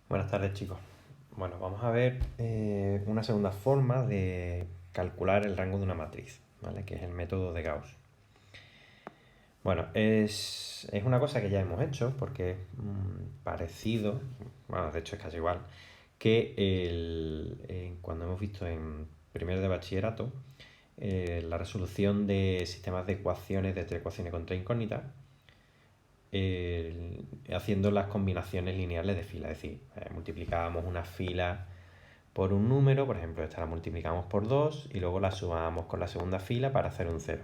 Buenas tardes, chicos. Bueno, vamos a ver una segunda forma de calcular el rango de una matriz, ¿vale? Que es el método de Gauss. Bueno, es una cosa que ya hemos hecho porque es parecido, bueno, de hecho es casi igual, que cuando hemos visto en primero de bachillerato la resolución de sistemas de ecuaciones de tres ecuaciones con tres incógnitas, haciendo las combinaciones lineales de fila. Es decir, multiplicábamos una fila por un número, por ejemplo, esta la multiplicamos por 2 y luego la sumábamos con la segunda fila para hacer un 0.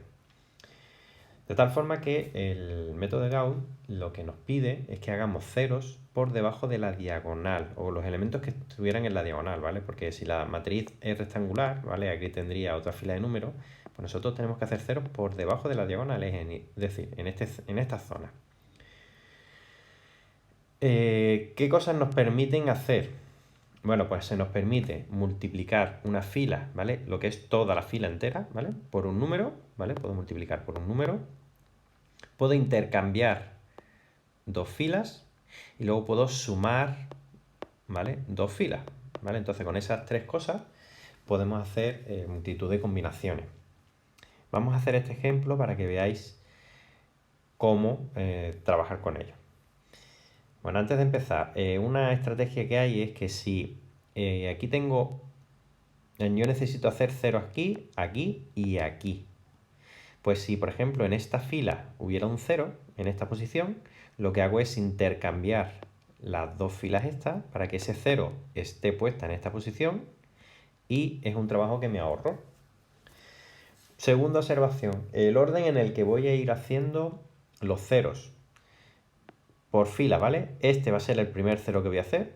De tal forma que el método de Gauss lo que nos pide es que hagamos ceros por debajo de la diagonal o los elementos que estuvieran en la diagonal, ¿vale? Porque si la matriz es rectangular, ¿vale? Aquí tendría otra fila de números, pues nosotros tenemos que hacer ceros por debajo de la diagonal, es decir, en esta zona. ¿Qué cosas nos permiten hacer? Bueno, pues se nos permite multiplicar una fila, ¿vale? Lo que es toda la fila entera, ¿vale? Por un número, ¿vale? Puedo multiplicar por un número. Puedo intercambiar dos filas y luego puedo sumar, ¿vale? Dos filas, ¿vale? Entonces con esas tres cosas podemos hacer multitud de combinaciones. Vamos a hacer este ejemplo para que veáis cómo trabajar con ello. Bueno, antes de empezar, una estrategia que hay es que si aquí tengo, yo necesito hacer cero aquí, aquí y aquí. Pues si, por ejemplo, en esta fila hubiera un 0, en esta posición, lo que hago es intercambiar las dos filas estas para que ese 0 esté puesta en esta posición y es un trabajo que me ahorro. Segunda observación, el orden en el que voy a ir haciendo los ceros por fila, ¿vale? Este va a ser el primer cero que voy a hacer,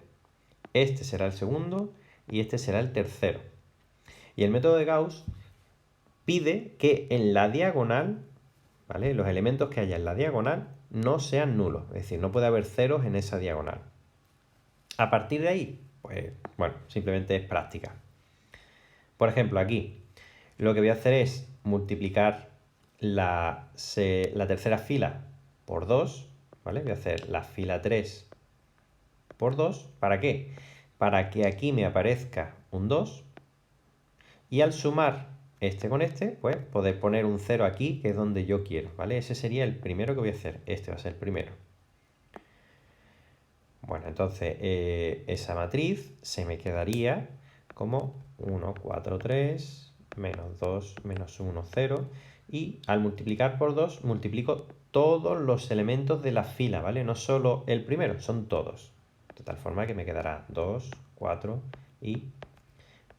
este será el segundo y este será el tercero. Y el método de Gauss pide que en la diagonal, ¿vale? Los elementos que haya en la diagonal no sean nulos, es decir, no puede haber ceros en esa diagonal. A partir de ahí, pues bueno, simplemente es práctica. Por ejemplo, aquí lo que voy a hacer es multiplicar la tercera fila por 2, ¿vale? Voy a hacer la fila 3 por 2, ¿para qué? Para que aquí me aparezca un 2 y al sumar este con este, pues poder poner un 0 aquí, que es donde yo quiero, ¿vale? Ese sería el primero que voy a hacer. Este va a ser el primero. Bueno, entonces esa matriz se me quedaría como 1, 4, 3, menos 2, menos 1, 0. Y al multiplicar por 2, multiplico todos los elementos de la fila, ¿vale? No solo el primero, son todos. De tal forma que me quedará 2, 4 y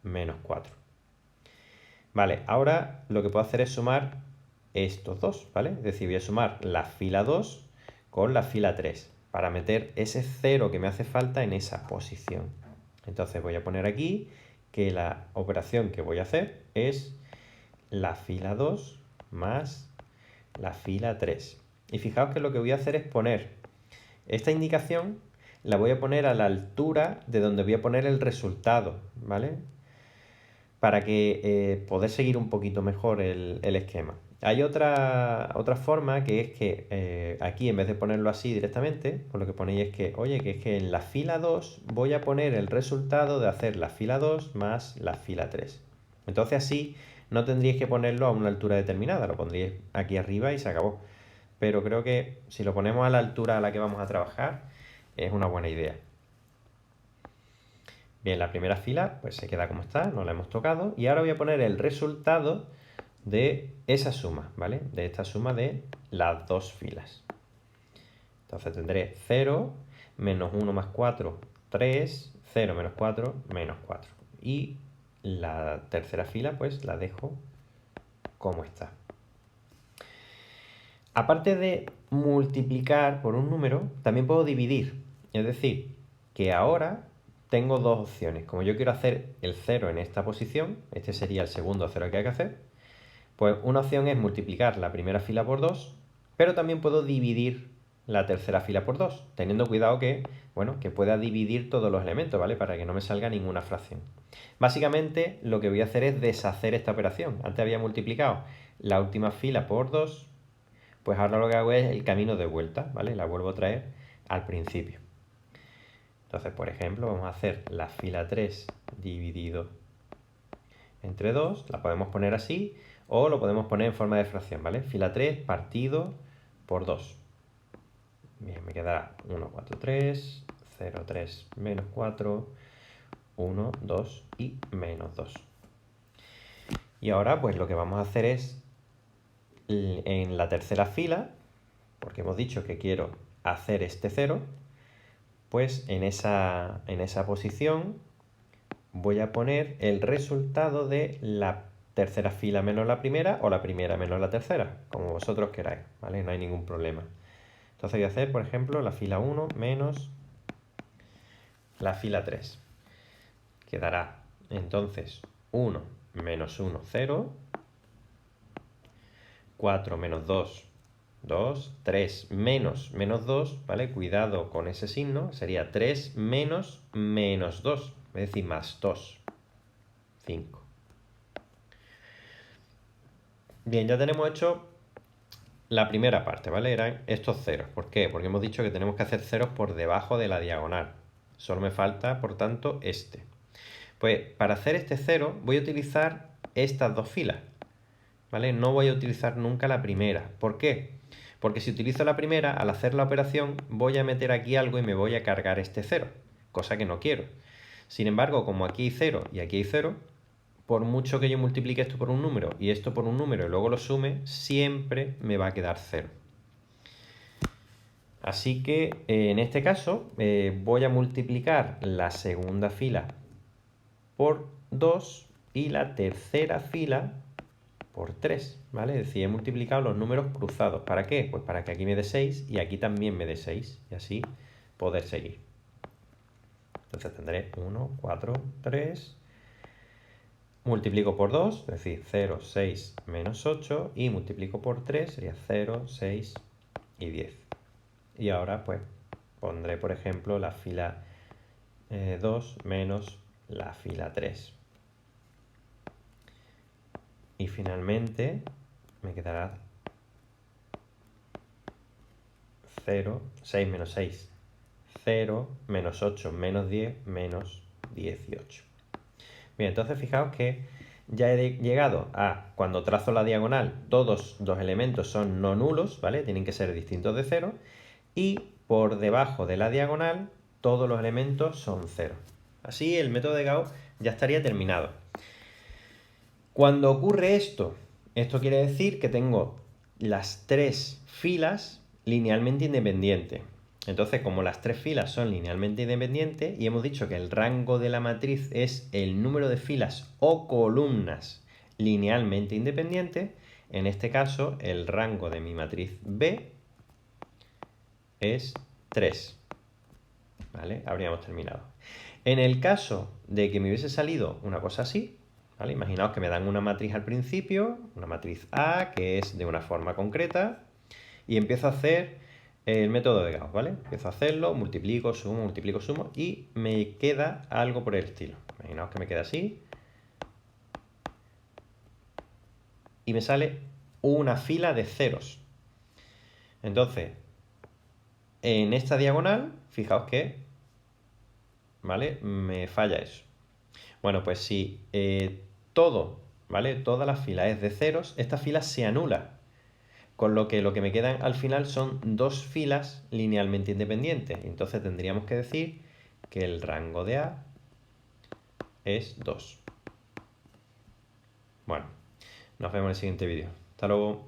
menos 4. Vale, ahora lo que puedo hacer es sumar estos dos, ¿vale? Es decir, voy a sumar la fila 2 con la fila 3 para meter ese 0 que me hace falta en esa posición. Entonces voy a poner aquí que la operación que voy a hacer es la fila 2 más la fila 3. Y fijaos que lo que voy a hacer es poner esta indicación, la voy a poner a la altura de donde voy a poner el resultado, ¿vale? Para que poder seguir un poquito mejor el esquema. Hay otra forma que es que aquí en vez de ponerlo así directamente, pues lo que ponéis es que, oye, que es que en la fila 2 voy a poner el resultado de hacer la fila 2 más la fila 3. Entonces así no tendríais que ponerlo a una altura determinada, lo pondríais aquí arriba y se acabó. Pero creo que si lo ponemos a la altura a la que vamos a trabajar, es una buena idea. Bien, la primera fila pues se queda como está, no la hemos tocado. Y ahora voy a poner el resultado de esa suma, ¿vale? De esta suma de las dos filas. Entonces tendré 0, menos 1 más 4, 3, 0 menos 4, menos 4. Y la tercera fila pues la dejo como está. Aparte de multiplicar por un número, también puedo dividir. Es decir, que ahora tengo dos opciones. Como yo quiero hacer el 0 en esta posición, este sería el segundo 0 que hay que hacer, pues una opción es multiplicar la primera fila por 2, pero también puedo dividir la tercera fila por 2, teniendo cuidado que, bueno, que pueda dividir todos los elementos, ¿vale? Para que no me salga ninguna fracción. Básicamente lo que voy a hacer es deshacer esta operación. Antes había multiplicado la última fila por 2, pues ahora lo que hago es el camino de vuelta, ¿vale? La vuelvo a traer al principio. Entonces, por ejemplo, vamos a hacer la fila 3 dividido entre 2, la podemos poner así, o lo podemos poner en forma de fracción, ¿vale? Fila 3 partido por 2. Bien, me quedará 1, 4, 3, 0, 3, menos 4, 1, 2 y menos 2. Y ahora, pues lo que vamos a hacer es, en la tercera fila, porque hemos dicho que quiero hacer este 0, pues en esa posición voy a poner el resultado de la tercera fila menos la primera o la primera menos la tercera, como vosotros queráis, ¿vale? No hay ningún problema. Entonces voy a hacer, por ejemplo, la fila 1 menos la fila 3. Quedará entonces 1 menos 1, 0. 4 menos 2, 2. 3 menos menos 2, ¿vale? Cuidado con ese signo. Sería 3 menos menos 2, es decir, más 2. 5. Bien, ya tenemos hecho la primera parte, ¿vale? Eran estos ceros. ¿Por qué? Porque hemos dicho que tenemos que hacer ceros por debajo de la diagonal. Solo me falta, por tanto, este. Pues para hacer este cero voy a utilizar estas dos filas, ¿vale? No voy a utilizar nunca la primera. ¿Por qué? Porque si utilizo la primera, al hacer la operación voy a meter aquí algo y me voy a cargar este cero, cosa que no quiero. Sin embargo, como aquí hay 0 y aquí hay 0, por mucho que yo multiplique esto por un número y esto por un número y luego lo sume, siempre me va a quedar 0. Así que en este caso voy a multiplicar la segunda fila por 2 y la tercera fila por 3, ¿vale? Es decir, he multiplicado los números cruzados. ¿Para qué? Pues para que aquí me dé 6 y aquí también me dé 6 y así poder seguir. Entonces tendré 1, 4, 3, multiplico por 2, es decir, 0, 6, menos 8 y multiplico por 3, sería 0, 6 y 10. Y ahora pues pondré, por ejemplo, la fila 2 menos la fila 3. Y finalmente me quedará 0, 6 menos 6, 0, menos 8, menos 10, menos 18. Bien, entonces fijaos que ya he llegado a, cuando trazo la diagonal, todos los elementos son no nulos, ¿vale? Tienen que ser distintos de 0. Y por debajo de la diagonal, todos los elementos son 0. Así el método de Gauss ya estaría terminado. Cuando ocurre esto, esto quiere decir que tengo las tres filas linealmente independientes. Entonces, como las tres filas son linealmente independientes y hemos dicho que el rango de la matriz es el número de filas o columnas linealmente independientes, en este caso el rango de mi matriz B es 3. ¿Vale? Habríamos terminado. En el caso de que me hubiese salido una cosa así, ¿vale? Imaginaos que me dan una matriz al principio, una matriz A, que es de una forma concreta, y empiezo a hacer el método de Gauss, ¿vale? Empiezo a hacerlo, multiplico, sumo, y me queda algo por el estilo. Imaginaos que me queda así. Y me sale una fila de ceros. Entonces, en esta diagonal, fijaos que, ¿vale? Me falla eso. Bueno, pues si todo, ¿vale? Toda la fila es de ceros, esta fila se anula. Con lo que me quedan al final son dos filas linealmente independientes. Entonces tendríamos que decir que el rango de A es 2. Bueno, nos vemos en el siguiente vídeo. Hasta luego.